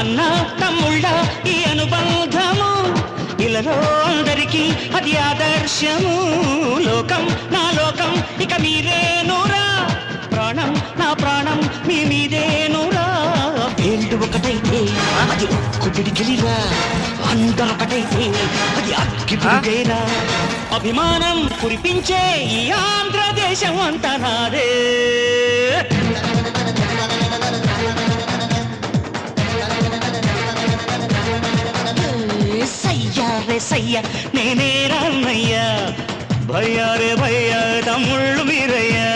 అన్న తమ్ముళ్ళ ఈ అనుబంధము ఇలలో అందరికీ అది ఆదర్శము. లోకం నా లోకం ఇక మీరేనురా, ప్రాణం నా ప్రాణం మీ మీదేనురా. వేళ్ళు ఒకటైతే అది ఒక్కటిగిలిరా, అందరొకటైతే అది అగ్గిపుడిగేరా. అభిమానం కురిపించే ఈ ఆంధ్రదేశం అంతా నాదే. సయ్యా రే సయ్య నేనే రన్నయ్యా, భయ్యా రే భయ్యా తమ్ముళ్ళు మీరయ్యా.